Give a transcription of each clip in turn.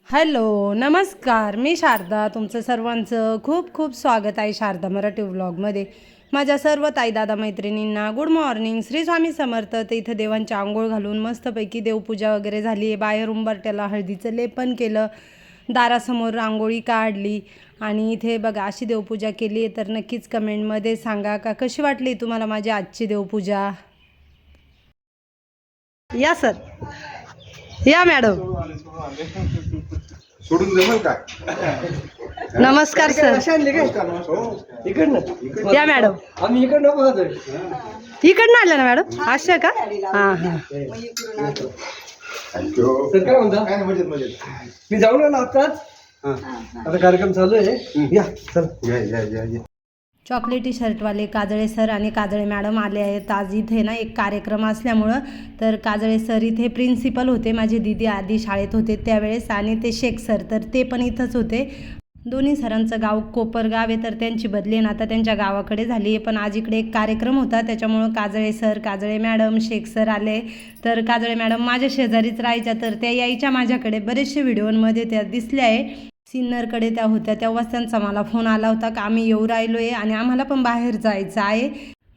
Hello नमस्कार, मी शारदा. तुमचं सर्वांचं खूप खूप स्वागत आहे शारदा मराठी व्लॉगमध्ये. माझ्या सर्व ताई दादा मैत्रिणींना गुड मॉर्निंग. श्री स्वामी समर्थ. तर इथं देवांची आंघोळ घालून मस्तपैकी देवपूजा वगैरे झाली आहे. बाहेर उंबरट्याला हळदीचं लेपन केलं, दारासमोर रांगोळी काढली आणि इथे बघा अशी देवपूजा केली आहे. तर नक्कीच कमेंटमध्ये सांगा का कशी वाटली तुम्हाला माझी आजची देवपूजा. या सर, या मॅडम. सोडून जमल का? नमस्कार सर. या मॅडम. आम्ही इकडनं इकडनं आल्या ना मॅडम? अशा का? हां हां. सर काय म्हणता? काय नाही, मजेत मजेत. मी जाऊन आलो आताच. आता कार्यक्रम चालू आहे. या चल. या. चॉकलेटी शर्टवाले काजळे सर आणि काजळे मॅडम आले आहेत. आज इथे ना एक कार्यक्रम असल्यामुळं तर काजळे सर इथे प्रिन्सिपल होते. माझे दीदी आधी शाळेत होते त्यावेळेस, आणि ते शेख सर तर ते पण इथंच होते. दोन्ही सरांचं गाव कोपरगाव आहे, तर त्यांची बदली ना आता त्यांच्या गावाकडे झाली आहे. पण आज इकडे एक कार्यक्रम होता त्याच्यामुळं Kajale sir, Kajale madam, Shaikh sir आले. तर काजळे मॅडम माझ्या शेजारीच राहायच्या, तर त्या यायच्या माझ्याकडे. बरेचसे व्हिडिओमध्ये त्या दिसल्या आहे. सिन्नरकडे त्या होत्या तेव्हाच त्यांचा मला फोन आला होता का आम्ही येऊ राहिलो आहे आणि आम्हाला पण बाहेर जायचं आहे.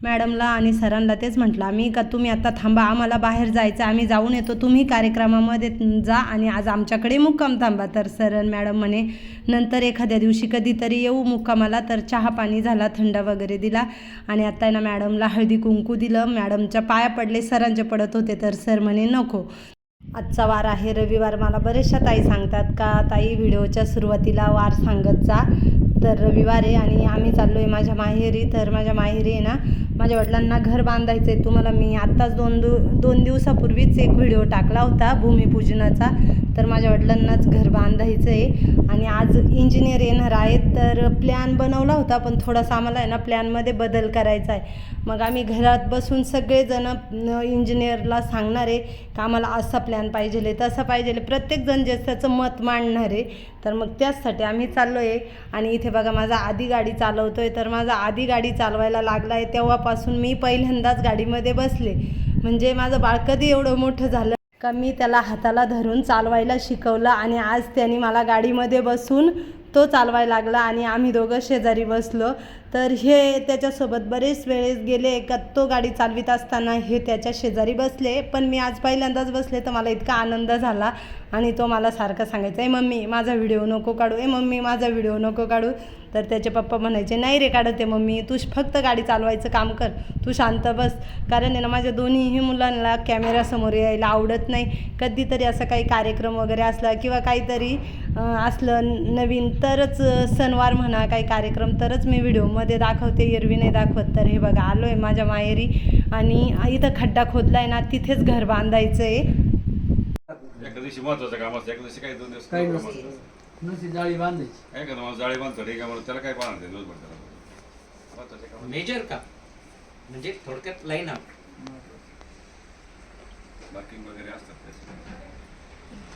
मॅडमला आणि सरांना तेच म्हटलं आम्ही का तुम्ही आता थांबा, आम्हाला बाहेर जायचं, आम्ही जाऊन येतो, तुम्ही कार्यक्रमामध्ये जा आणि आज आमच्याकडे मुक्काम थांबा. तर सर आणि मॅडम म्हणे नंतर एखाद्या दिवशी कधीतरी येऊ मुक्कामाला. तर चहा पाणी झाला, थंड वगैरे दिला आणि आता आहे ना मॅडमला हळदी कुंकू दिलं. मॅडमच्या पाया पडले, सरांचे पडत होते तर सर म्हणे नको. आजचा वार आहे रविवार. मला बरेचशा ताई सांगतात का ताई व्हिडिओच्या सुरुवातीला वार सांगत जा. तर रविवार आहे आणि आम्ही चाललो आहे माझ्या माहेरी. तर माझ्या माहेरी आहे ना माझ्या वडिलांना घर बांधायचं आहे. तुम्हाला मी आत्ताच दोन दिवसापूर्वीच एक व्हिडिओ टाकला होता भूमिपूजनाचा. तर माझ्या वडिलांनाच घर बांधायचं आहे आणि आज इंजिनियर येणार आहेत. तर प्लॅन बनवला होता पण थोडासा आम्हाला आहे ना प्लॅनमध्ये बदल करायचा आहे. मग आम्ही घरात बसून सगळेजणं इंजिनियरला सांगणार आहे का आम्हाला असा प्लॅन पाहिजे, तसा पाहिजे, प्रत्येकजण जे त्याचं मत मांडणार आहे. तर मग त्याचसाठी आम्ही चाललो आहे. आणि इथे बघा माझा आधी गाडी चालवतो आहे. तर माझा आधी गाडी चालवायला लागला आहे तेव्हापासून मी पहिल्यांदाच गाडीमध्ये बसले. म्हणजे माझं बाळ कधी एवढं मोठं झालं का मी त्याला हाताला धरून चालवायला शिकवलं आणि आज त्याने मला गाडीमध्ये बसून तो चालवायला लागला आणि आम्ही दोघं शेजारी बसलो. तर हे त्याच्यासोबत बरेच वेळेस गेले का तो गाडी चालवित असताना हे त्याच्या शेजारी बसले. पण मी आज पहिल्यांदाच बसले तर मला इतका आनंद झाला. आणि तो मला सारखं सांगायचा आहे मम्मी माझा व्हिडिओ नको काढू, मम्मी माझा व्हिडिओ नको काढू. तर त्याचे पप्पा म्हणायचे नाही रे काढते मम्मी, तू फक्त गाडी चालवायचं काम कर, तू शांत बस. कारण आहे ना माझ्या दोन्हीही मुलांना कॅमेऱ्यासमोर यायला आवडत नाही. कधीतरी असं काही कार्यक्रम वगैरे असला किंवा काहीतरी असलं नवीन तरच सणवार म्हणा काही कार्यक्रम तरच मी व्हिडिओमध्ये दाखवते, एरवी नाही दाखवत. तर हे बघा आलो आहे माझ्या माहेरी आणि इथं खड्डा खोदला आहे ना तिथेच घर बांधायचं आहे. एका दिवशी महत्वाचं काम असतं, एका दिवशी काही 2 दिवस काही काम नसतं. असतं. नुसती जाळी बांधायची. काय करतो मला जाळी बांधतो रे का म्हणून त्याला काय पाहणार ते दिवसभर त्याला महत्वाचे काम. मेजर का म्हणजे थोडक्यात लाईन अप बाकी वगैरे असतात त्याचे.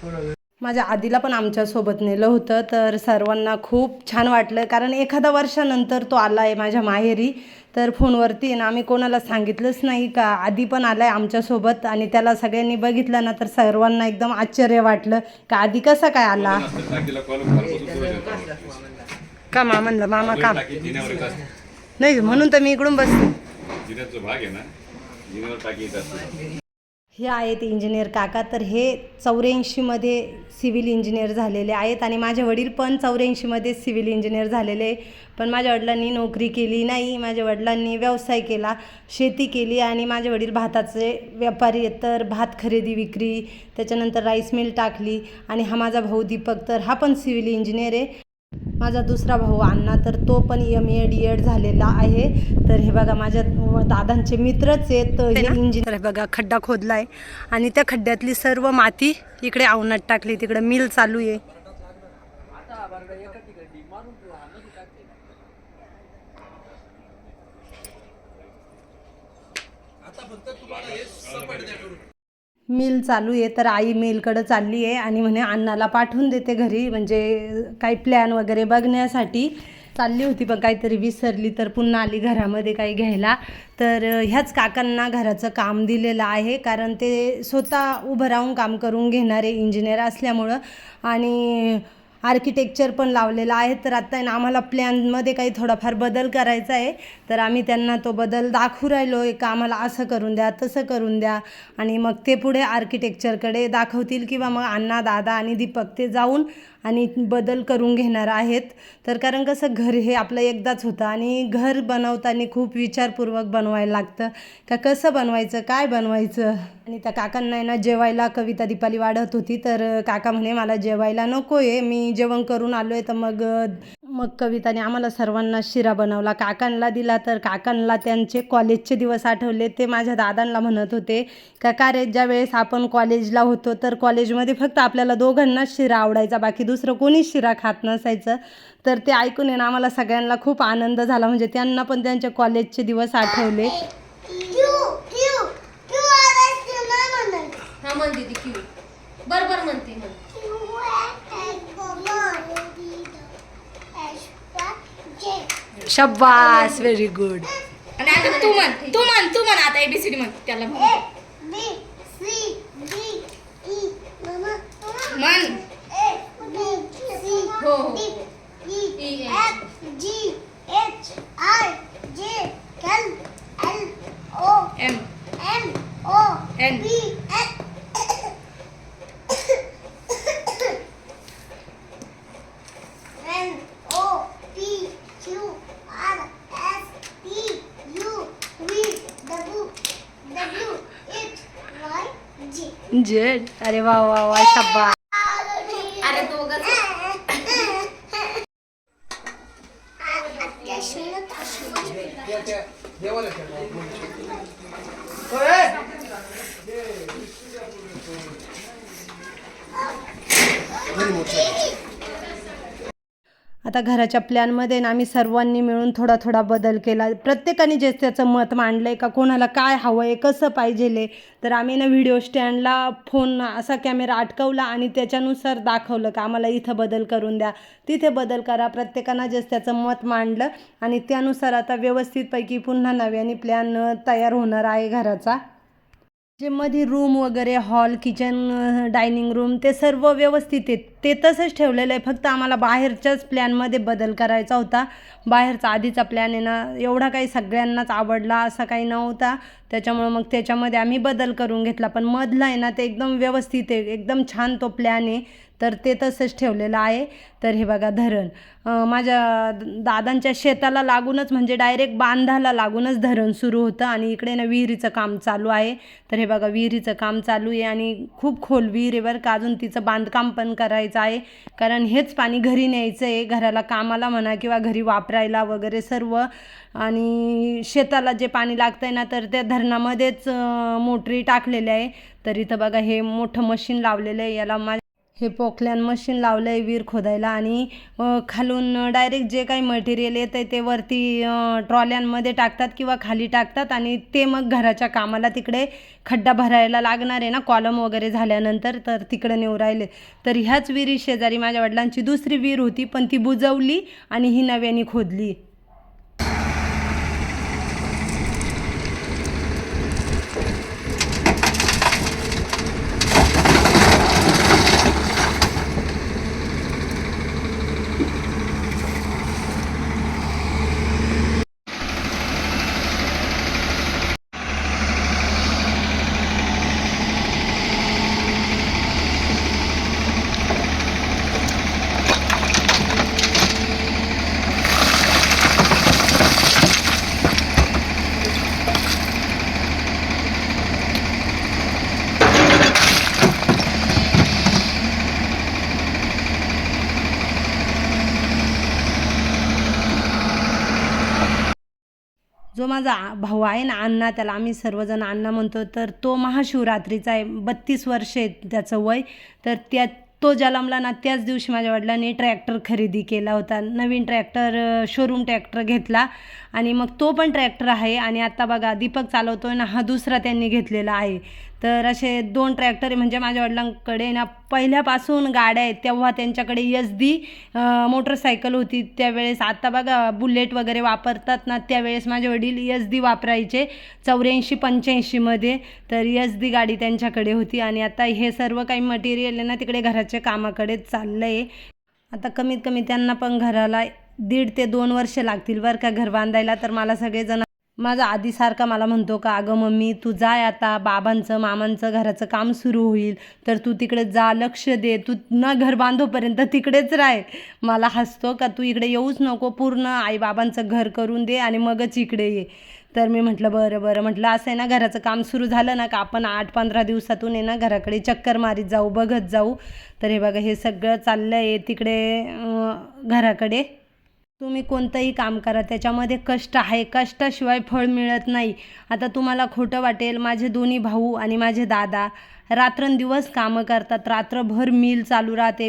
थोडा वेळ माझ्या आधीला पण आमच्यासोबत नेलं होतं. तर सर्वांना खूप छान वाटलं कारण एखादा वर्षानंतर तो आला आहे माझ्या माहेरी. तर फोनवरती आहे ना आम्ही कोणाला सांगितलंच नाही का आधी पण आला आहे आमच्यासोबत. आणि त्याला सगळ्यांनी बघितलं ना तर सर्वांना एकदम आश्चर्य वाटलं का आधी कसा काय आला. नसतं टाकीला कॉल खालपासून सुरू होतं. का मा म्हणलं मामा काम टाकी जिन्यावर येत असते. नाही म्हणून तर मी इकडून बसते. जिन्याचा भाग आहे ना, जिन्यावर टाकी येत असते. हे आहेत इंजिनियर काका. तर हे 84मध्ये सिव्हिल इंजिनियर झालेले आहेत आणि माझे वडील पण 84मध्ये सिव्हिल इंजिनियर झालेले. पण माझ्या वडिलांनी नोकरी केली नाही, माझ्या वडिलांनी व्यवसाय केला, शेती केली. आणि माझे वडील भाताचे व्यापारी आहेत. तर भात खरेदी विक्री, त्याच्यानंतर राईस मिल टाकली. आणि हा माझा भाऊ दीपक तर हा पण सिव्हिल इंजिनियर आहे. माझा दुसरा भाऊ अण्णा तर तो पण MA DED झालेला आहे. तर हे बघा माझ्या दादांचे मित्रच आहेत हे इंजिनियर. बघा खड्डा खोदला आहे आणि त्या खड्ड्यातली सर्व माती इकडे औनात टाकली. तिकडे मिल चालू आहे. मिल चालू आहे. तर आई मिलकडं चालली आहे आणि म्हणे अण्णाला पाठवून देते घरी म्हणजे काही प्लॅन वगैरे बघण्यासाठी. चालली होती पण काहीतरी विसरली तर पुन्हा आली घरामध्ये काही घ्यायला. तर ह्याच काकांना घराचं काम दिलेलं आहे, कारण ते स्वतः उभं राहून काम करून घेणारे इंजिनियर असल्यामुळं आणि आर्किटेक्चर पण लावलेलं आहे. तर आत्ता आहे ना आम्हाला प्लॅनमध्ये काही थोडाफार बदल करायचा आहे, तर आम्ही त्यांना तो बदल दाखवू राहिलो आहे का आम्हाला असं करून द्या तसं करून द्या, आणि मग ते पुढे आर्किटेक्चरकडे दाखवतील किंवा मग अण्णा, दादा आणि दीपक ते जाऊन आणि बदल करून घेणार आहेत. तर कारण कसं घर हे आपलं एकदाच होतं आणि घर बनवताना खूप विचारपूर्वक बनवायला लागतं का कसं बनवायचं, काय बनवायचं. आणि त्या काकांना आहे ना जेवायला कविता दीपाली वाढत होती, तर काका म्हणे मला जेवायला नको आहे, मी जेवण करून आलो आहे. तर मग कविताने आम्हाला सर्वांना शिरा बनवला, काकांना दिला. तर काकांना त्यांचे कॉलेजचे दिवस आठवले. ते माझ्या दादांना म्हणत होते का रे ज्या वेळेस आपण कॉलेजला होतो तर कॉलेजमध्ये फक्त आपल्याला दोघांनाच शिरा आवडायचा, बाकी दुसरं कोणीच शिरा खात नसायचं. तर ते ऐकून आहे ना आम्हाला सगळ्यांना खूप आनंद झाला, म्हणजे त्यांना पण त्यांचे कॉलेजचे दिवस आठवले. हा म्हण दीदी क्यू बरोबर म्हणते म्हण. शाबास, व्हेरी गुड. आणि आता तू म्हण आता ABCD म्हण त्याला म्हण. हो हो M N जेड. अरे वा वा वा, शाबास. अरे दोघंच आता घराच्या प्लॅनमध्ये ना आम्ही सर्वांनी मिळून थोडा थोडा बदल केला. प्रत्येकाने जे त्याचं मत मांडलं आहे का कोणाला काय हवं आहे, कसं पाहिजे. तर आम्ही ना व्हिडिओ स्टँडला फोन असा कॅमेरा अटकवला आणि त्याच्यानुसार दाखवलं का आम्हाला इथं बदल करून द्या, तिथे बदल करा. प्रत्येकानं जे त्याचं मत मांडलं आणि त्यानुसार आता व्यवस्थितपैकी पुन्हा नव्याने प्लॅन तयार होणार आहे घराचा. जे मध्ये रूम वगैरे, हॉल, किचन, डायनिंग रूम ते सर्व व्यवस्थित आहे, ते तसंच ठेवलेलं आहे. फक्त आम्हाला बाहेरच्याच प्लॅनमध्ये बदल करायचा होता. बाहेरचा आधीचा प्लॅन आहे ना एवढा काही सगळ्यांनाच आवडला असा काही नव्हता, त्याच्यामुळं मग त्याच्यामध्ये आम्ही बदल करून घेतला. पण मधलं आहे ना ते एकदम व्यवस्थित आहे, एकदम छान तो प्लॅन आहे, तर ते तसंच ठेवलेलं आहे. तर हे बघा धरण माझ्या दादांच्या शेताला लागूनच, म्हणजे डायरेक्ट बांधाला लागूनच धरण सुरू होतं आणि इकडे ना विहिरीचं काम चालू आहे. तर हे बघा विहिरीचं काम चालू आहे आणि खूप खोल विहीर आहे बरं का. अजून तिचं बांधकाम पण करायचं आहे, कारण हेच पाणी घरी न्यायचं आहे, घराला कामाला म्हणा किंवा घरी वापरायला वगैरे सर्व. आणि शेताला जे पाणी लागतं आहे ना तर त्या धरणामध्येच मोटरी टाकलेल्या आहे. तर इथं बघा हे मोठं मशीन लावलेलं आहे, याला हे पोकलॅन मशीन लावलं आहे विहीर खोदायला. आणि खालून डायरेक्ट जे काही मटेरियल येतं आहे ते वरती ट्रॉल्यांमध्ये टाकतात किंवा खाली टाकतात आणि ते मग घराच्या कामाला तिकडे खड्डा भरायला लागणार आहे ना कॉलम वगैरे झाल्यानंतर, तर तिकडे नेऊ राहिले. तर ह्याच विहिरी शेजारी माझ्या वडिलांची दुसरी विहीर होती, पण ती बुजवली आणि ही नव्याने खोदली. जो माझा भाऊ आहे ना अण्णा, त्याला आम्ही सर्वजण अण्णा म्हणतो, तर तो महाशिवरात्रीचा आहे, 32 वर्ष आहे त्याचं वय. तर तो जन्मला ना त्याच दिवशी माझ्या वडिलांनी ट्रॅक्टर खरेदी केला होता, नवीन ट्रॅक्टर, शोरूम ट्रॅक्टर घेतला आणि मग तो पण ट्रॅक्टर आहे. आणि आता बघा दीपक चालवतोय ना, हा दुसरा त्यांनी घेतलेला आहे. तर असे 2 ट्रॅक्टर आहे. म्हणजे माझ्या वडिलांकडे ना पहिल्यापासून गाड्या आहेत. तेव्हा त्यांच्याकडे SD मोटरसायकल होती त्यावेळेस. आता बघा बुलेट वगैरे वापरतात ना, त्यावेळेस माझे वडील SD वापरायचे 84-85मध्ये. तर SD गाडी त्यांच्याकडे होती. आणि आता हे सर्व काही मटेरियल आहे ना तिकडे घराच्या कामाकडे चाललं आहे. आता कमीत कमी त्यांना पण घराला 1.5 ते 2 वर्ष लागतील बरं का घर बांधायला. तर मला सगळेजण माझा आधीसारखा मला म्हणतो का अगं मम्मी तू जाय आता, बाबांचं मामांचं घराचं काम सुरू होईल तर तू तिकडे जा, लक्ष दे, तू न घर बांधोपर्यंत तिकडेच राह. मला हसतो का तू इकडे येऊच नको, पूर्ण आईबाबांचं घर करून दे आणि मगच इकडे ये. तर मी म्हटलं बरं म्हटलं असं आहे ना, घराचं काम सुरू झालं ना का आपण 8-15 दिवसातून आहे ना घराकडे चक्कर मारीत जाऊ, बघत जाऊ. तर हे बघा हे सगळं चाललं आहे तिकडे घराकडे. तुम्ही कोणतंही काम करा त्याच्यामध्ये कष्ट आहे, कष्टाशिवाय फळ मिळत नाही. आता तुम्हाला खोटं वाटेल, माझे 2 भाऊ आणि माझे दादा रात्रंदिवस कामं करतात, रात्रभर मिल चालू राहते.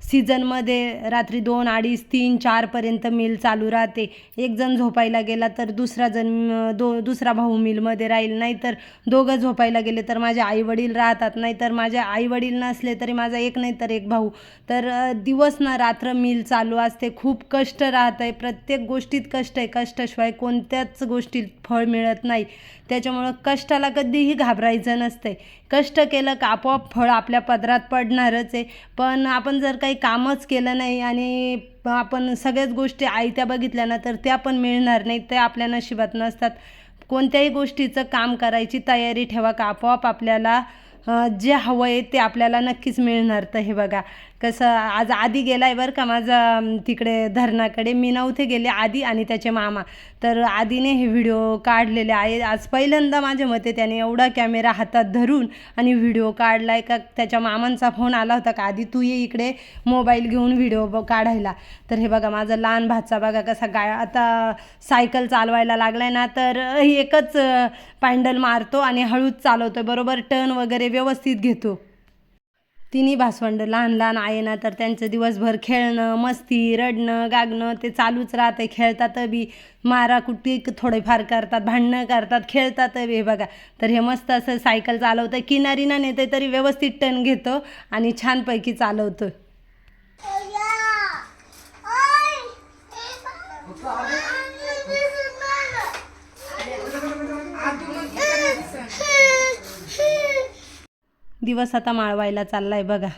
सीझनमध्ये रात्री 2, 2:30, 3, 4पर्यंत मिल चालू राहते. एक जण झोपायला गेला तर दुसरा भाऊ मिलमध्ये राहील, नाहीतर दोघं झोपायला गेले तर माझे आईवडील राहतात, नाहीतर माझे आईवडील नसले तरी माझा एक नाही तर एक भाऊ. तर दिवस ना रात्र मिल चालू असते. खूप कष्ट राहत आहे, प्रत्येक गोष्टीत कष्ट आहे. कष्टाशिवाय कोणत्याच गोष्टीत फळ मिळत नाही. त्याच्यामुळं कष्टाला कधीही घाबरायचं नसते. कष्ट केलं का आपोआप फळ आपल्या पदरात पडणारच आहे. पण आपण जर काही कामच केलं नाही आणि आपण सगळ्याच गोष्टी आयत्या बघितल्या ना तर त्या पण मिळणार नाही, ते आपल्या नशिबात नसतात. कोणत्याही गोष्टीचं काम करायची तयारी ठेवा का आपोआप आपल्याला जे हवं आहे ते आपल्याला नक्कीच मिळणार. तर हे बघा कसं आज आधी गेला आहे बरं का माझा तिकडे धरणाकडे. मी नव्हते गेले, आधी आणि त्याचे मामा. तर आधीने हे व्हिडिओ काढलेले आहे. आज पहिल्यांदा माझ्या मते त्याने एवढा कॅमेरा हातात धरून आणि व्हिडिओ काढला आहे का. त्याच्या मामांचा फोन आला होता का आधी तू ये इकडे मोबाईल घेऊन व्हिडिओ काढायला. तर हे बघा माझा लहान भाचा बघा कसा आता सायकल चालवायला लागला आहे ना, तर एकच पॅन्डल मारतो आणि हळूच चालवतो, बरोबर टर्न वगैरे व्यवस्थित घेतो. 3 भासवंड लहान आहे ना, तर त्यांचं दिवसभर खेळणं, मस्ती, रडणं, गागणं ते चालूच राहते. खेळतात बी, माराकुटी थोडेफार करतात, भांडणं करतात, खेळतात बी. हे बघा तर हे मस्त असं सायकल चालवतं, किनारी ना नेते तरी व्यवस्थित टर्न घेतो आणि छानपैकी चालवतो. दिवस आता माळवायला चाललाय बघा.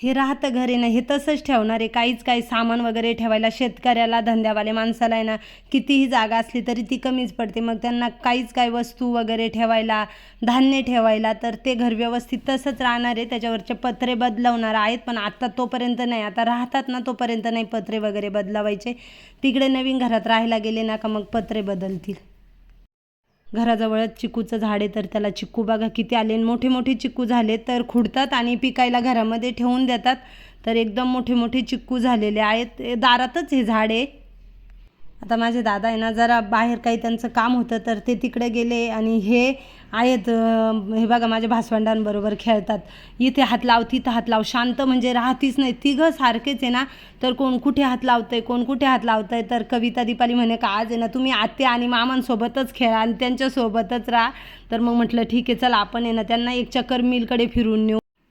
हे राहतं घर आहे ना, हे तसंच ठेवणार आहे. काही सामान वगैरे ठेवायला शेतकऱ्याला, धंद्यावाले माणसाला आहे ना कितीही जागा असली तरी ती कमीच पडते. मग त्यांना काही वस्तू वगैरे ठेवायला, धान्य ठेवायला, तर ते घर व्यवस्थित तसंच राहणार आहे. त्याच्यावरचे पत्रे बदलवणार आहेत, पण आता तोपर्यंत नाही. आता राहतात ना तोपर्यंत नाही पत्रे वगैरे बदलावायचे. तिकडे नवीन घरात राहायला गेले ना का मग पत्रे बदलतील. घराजवळच चिकूचं झाड आहे, तर त्याला चिकू बघा किती आले. मोठे चिकू झाले तर खुडतात आणि पिकायला घरामध्ये ठेवून देतात. तर एकदम मोठे चिकू झालेले आहेत. दारातच हे झाड आहे. आता माझे दादा आहे ना जरा बाहेर काही त्यांचं काम होतं तर ते तिकडे गेले आणि हे आहेत हे बघा माझ्या भासवंडांबरोबर खेळतात. इथे हात लाव, तिथं हात लाव, शांत म्हणजे राहतीच नाही. तिघं सारखेच आहे ना, तर कोण कुठे हात लावतंय, कोण कुठे हात लावतंय. तर कविता दीपाली म्हणे का आज आहे ना तुम्ही आत्या आणि मामांसोबतच खेळा आणि त्यांच्यासोबतच राहा. तर मग म्हटलं ठीक आहे चला आपण आहे ना त्यांना एक चक्कर मिलकडे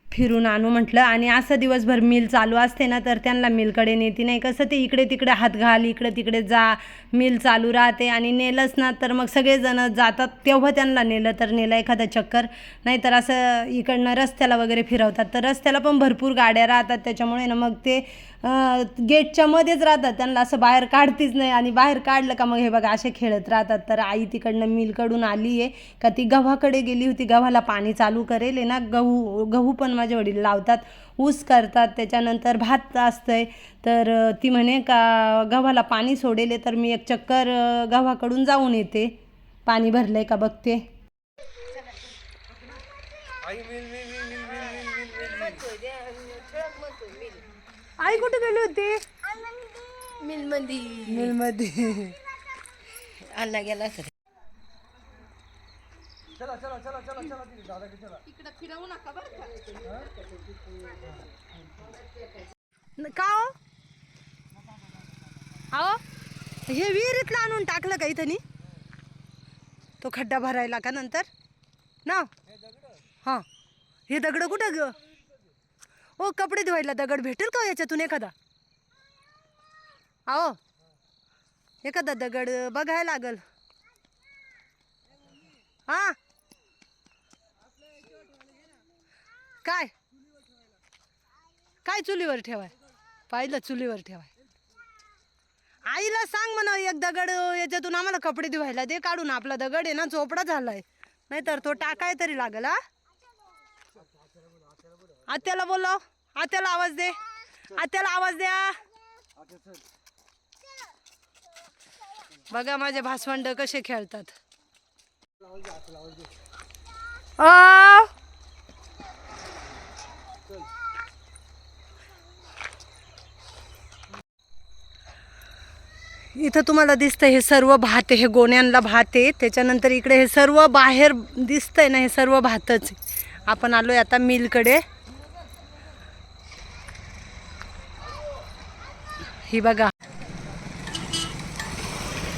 फिरून आणू म्हटलं. आणि असं दिवसभर मिल चालू असते ना तर त्यांना मिलकडे नेती नाही. कसं ते इकडे तिकडे हात घाल, इकडे तिकडे जा, मिल चालू राहते. आणि नेलंच ना तर मग सगळेजण जातात तेव्हा त्यांना नेलं तर नेलं एखादा चक्कर, नाही तर असं इकडनं रस्त्याला वगैरे फिरवतात. तर रस्त्याला पण भरपूर गाड्या राहतात, त्याच्यामुळे ना मग ते गेटच्या मध्येच राहतात, त्यांना असं बाहेर काढतीच नाही. आणि बाहेर काढलं का मग हे बघा असे खेळत राहतात. तर आई तिकडनं मिलकडून आली आहे का ती गव्हाकडे गेली होती, गव्हाला पाणी चालू करेल आहे ना. गहू पण माझे वडील लावतात, ऊस करतात, त्याच्यानंतर भात असतंय. तर ती म्हणे का गव्हाला पाणी सोडेल तर मी एक चक्कर गव्हाकडून जाऊन येते, पाणी भरलंय का बघते. आई कुठे गेली होती? मिलमध्ये आणला गेला असं. चला दादा की चला. इकडे फिरवू नका बरं का हो हे विहिरीतला आणून टाकलं का इथं नी तो खड्डा भरायला का नंतर ना हां हे दगड कुठं ग ओ कपडे धुवायला दगड भेटेल का याच्यातून एखादा आओ एखादा दगड बघायला लागल हा काय काय चुलीवर ठेवाय पाहिलं चुलीवर ठेवाय आईला सांग म्हणा एक दगड याच्यातून आम्हाला कपडे धुवायला दे काढून आपला दगड आहे ना चोपडा झालाय नाहीतर तो टाकाय तरी लागल हा आत्याला बोलव आत्याला आवाज दे आत्याला आवाज द्या बघा माझे भासवंड कसे खेळतात इथं तुम्हाला दिसतंय हे सर्व भात आहे हे गोण्यांना भात आहे त्याच्यानंतर इकडे हे सर्व बाहेर दिसतंय ना हे सर्व भातच आहे आपण आलोय आता मिलकडे ही बघा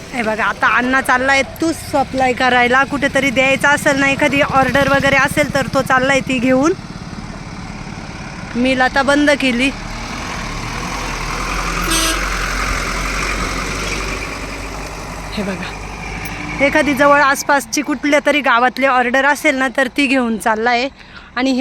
हे बघा आता अण्णा चाललाय तूच सप्लाय करायला कुठेतरी द्यायचा असेल ना एखादी ऑर्डर वगैरे असेल तर तो चाललाय ती घेऊन मिल आता बंद केली हे बघा एखादी जवळ आसपासची कुठल्या तरी गावातली ऑर्डर असेल ना तर ती घेऊन चाललाय आणि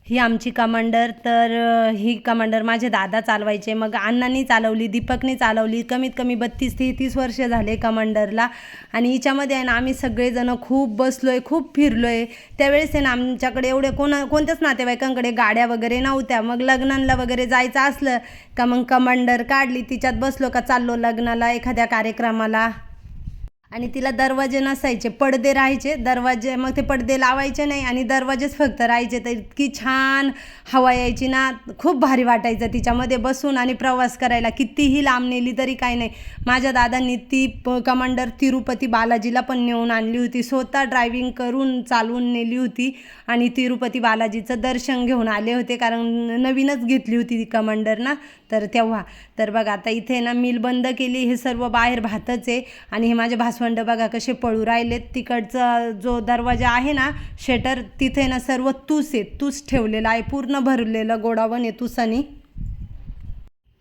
ही आमची कमांडर तर ही कमांडर माझे दादा चालवायचे मग अण्णांनी चालवली दीपकने चालवली कमीत कमी 32 ते 30 वर्ष झाले कमांडरला आणि हिच्यामध्ये आहे ना आम्ही सगळेजण खूप बसलोय खूप फिरलोय त्यावेळेस आहे ना आमच्याकडे एवढे कोणत्याच नातेवाईकांकडे गाड्या वगैरे नव्हत्या मग लग्नांना वगैरे जायचं असलं का मग कमांडर काढली तिच्यात बसलो का चाललो लग्नाला एखाद्या कार्यक्रमाला आणि तिला दरवाजे नसायचे पडदे राहायचे दरवाजे मग ते पडदे लावायचे नाही आणि दरवाजेच फक्त राहायचे तर इतकी छान हवा यायची ना खूप भारी वाटायचं तिच्यामध्ये बसून आणि प्रवास करायला कितीही लांब नेली तरी काही नाही माझ्या दादांनी ती कमांडर तिरुपती बालाजीला पण नेऊन आणली होती स्वतः ड्रायव्हिंग करून चालवून नेली होती आणि तिरुपती बालाजीचं दर्शन घेऊन आले होते कारण नवीनच घेतली होती ती कमांडर ना तर तेव्हा तर बघा आता इथे ना मिल बंद केली हे सर्व बाहेर भातच आहे आणि हे माझे भासवंड बघा कसे पळू राहिलेत तिकडचा जो दरवाजा आहे ना शटर तिथे ना सर्व तूस आहे तूस ठेवलेला आहे पूर्ण भरलेलं गोडावण आहे तुसानी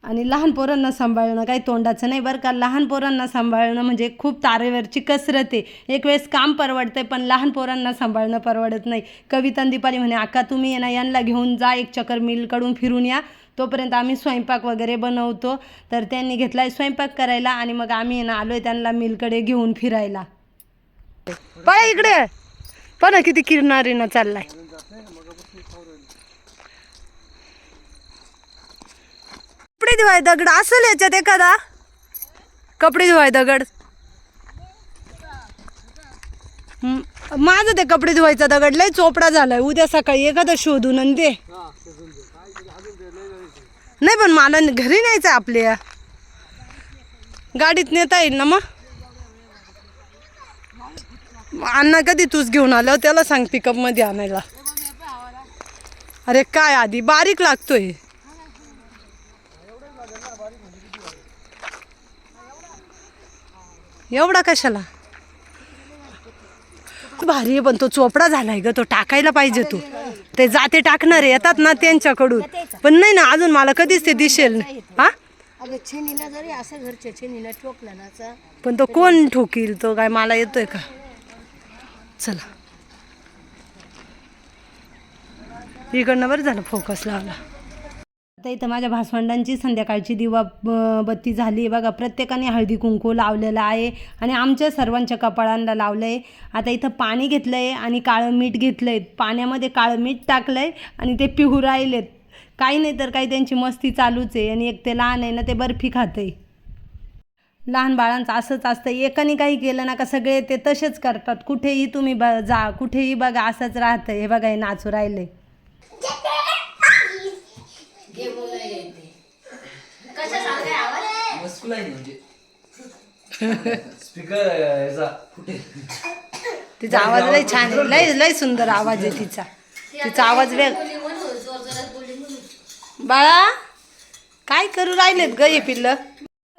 आणि लहान पोरांना सांभाळणं काही तोंडाचं नाही बरं का लहान पोरांना सांभाळणं म्हणजे खूप तारेवरची कसरत आहे एक वेळेस काम परवडते पण लहान पोरांना सांभाळणं परवडत नाही कविता दीपाली म्हणे आका तुम्ही आहे ना यांना घेऊन जा एक चक्कर मिलकडून फिरून या तोपर्यंत आम्ही स्वयंपाक वगैरे बनवतो तर त्यांनी घेतलाय स्वयंपाक करायला आणि मग आम्ही ना आलोय त्यांना मिलकडे घेऊन फिरायला पळा इकडे पण किती किरणारीनं चाललाय कपडे धुवाय दगड असेल याच्यात एखादा कपडे धुवाय दगड माझं ते कपडे धुवायचा दगड लय चोपडा झालाय उद्या सकाळी एखादा शोधून आणि दे नाही पण मला घरी न्यायचं आपल्या गाडीत नेता येईल ना मग अण्णा कधी तूच घेऊन आलं त्याला सांग पिकअप मध्ये आणायला अरे काय आधी बारीक लागतोय एवढा कशाला भारी आहे पण तो चोपडा झालाय ग तो टाकायला पाहिजे तू ते जाते टाकणारे येतात ना त्यांच्याकडून पण नाही ना अजून मला कधीच ते दिसेल नाही हा अगं छेनीला जरी असं घरच्या छेनीला ठोकला ना पण तो कोण ठोकील तो काय मला येतोय का चला इकडनं बरं झालं फोकस लावला आता इथं माझ्या भासवंडांची संध्याकाळची दिवा बत्ती झाली बघा प्रत्येकाने हळदी कुंकू लावलेलं आहे आणि आमच्या सर्वांच्या कपाळांना लावलं आहे आता इथं पाणी घेतलं आहे आणि काळं मीठ घेतलं आहे पाण्यामध्ये काळं मीठ टाकलं आहे आणि ते पिहू राहिलेत काही नाही तर काही त्यांची मस्ती चालूच आहे आणि एक ते लहान आहे ना ते बर्फी खातं आहे लहान बाळांचं असंच असतं एकाने काही केलं ना का सगळे ते तसेच करतात कुठेही तुम्ही जा कुठेही बघा असंच राहतं हे बघा हे नाचू राहिले तिचा आवाज लय छान आहे लय लय सुंदर आवाज आहे तिचा आवाज वेग बाळा काय करू राहिलेत ग हे पिल्लं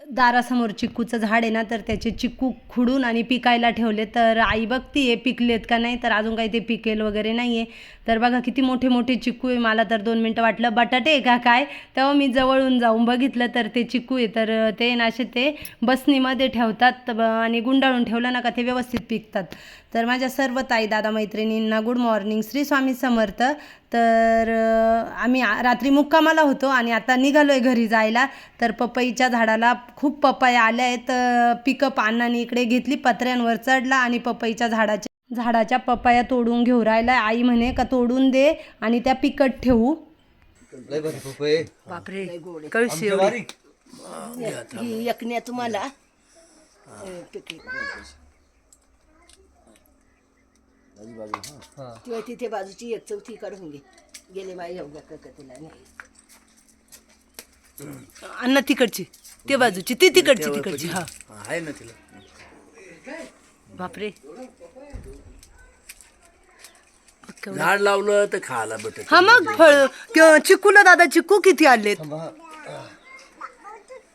दारासमोर चिक्कूचं झाड आहे ना, तर त्याचे चिक्कू खुडून आणि पिकायला ठेवले. तर आई बघतीये पिकलेत का नाही, तर अजून काही ते पिकेल वगैरे नाही आहे. तर बघा किती मोठे मोठे चिक्कू आहे. मला तर 2 मिनटं वाटलं बटाटे आहे का काय, तेव्हा मी जवळून जाऊन बघितलं तर ते चिक्कू आहे. तर ते ना असे ते बसनीमध्ये ठेवतात आणि गुंडाळून ठेवलं ना का ते व्यवस्थित पिकतात. तर माझ्या सर्व ताई दादा मैत्रिणींना गुड मॉर्निंग, श्री स्वामी समर्थ. तर आम्ही रात्री मुक्कामाला होतो आणि आता निघालो आहे घरी जायला. तर पपईच्या झाडाला खूप पपया आल्या आहेत. पिकअप अण्णांनी इकडे घेतली, पत्र्यांवर चढला आणि पपईच्या झाडाच्या पपया तोडून घेऊ राहिला. आई म्हणे का तोडून दे आणि त्या पिकट ठेवू. बापरे कळशी एवढी. ही एकण्या तुम्हाला किंवा तिथे बाजूची 1/4 काढून गेले माझ्या तिला नाही. अण्णा तिकडची ते बाजूची ती तिकडची हा आहे ना तिला. बापरे झाड लावलं तर खायला भेटत. हा मग फळ चिक्कूला दादा चिक्कू किती आलेत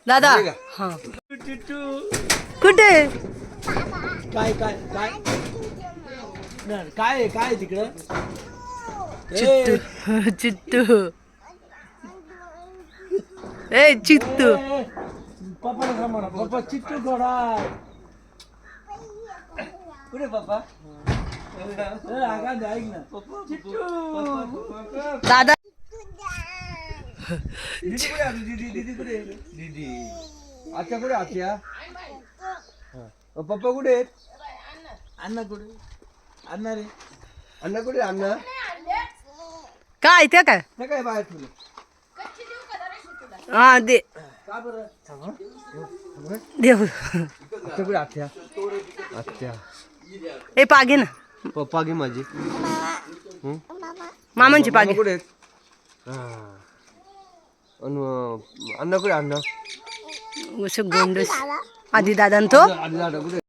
दादा. हा कुठे काय काय काय काय काय तिकडं चित्तू चित्तू ए चित्तू पप्पाला सांगा ना, पप्पा चिट्टू थोडा कुठे पप्पा ऐक ना दादा. दीदी कुठे आली? दीदी कुठे? दीदी आत्या कुठे? आत्या पप्पा कुठे आहेत? अण्णा कुठे? अण्णा रे अण्णा कुठे? अण्णा काय त्या काय ते काय बाहेर तुला हा दे का बरं? देऊ. आत्या कुठे? आत्या आत्या ए पागे ना पप्पा घे माझी. मामांची पागे. कुठे आहेत? अण्णा कुठे? अण्णा गोंडस आधी दादा तो. आधी झाडं कुठे?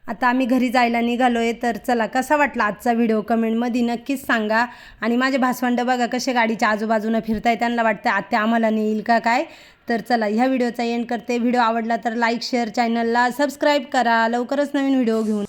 आता आम्ही घरी जायला निघालोय. तर चला कसा वाटला आजचा व्हिडिओ कमेंटमध्ये नक्कीच सांगा. आणि माझे भासवंड बघा कसे गाडीच्या आजूबाजूनं फिरताय, त्यांना वाटतं आत्या आम्हाला नेईल का काय. तर चला ह्या व्हिडिओचा एंड करते. व्हिडिओ आवडला तर लाईक शेअर, चॅनलला सबस्क्राईब करा. लवकरच नवीन व्हिडिओ घेऊन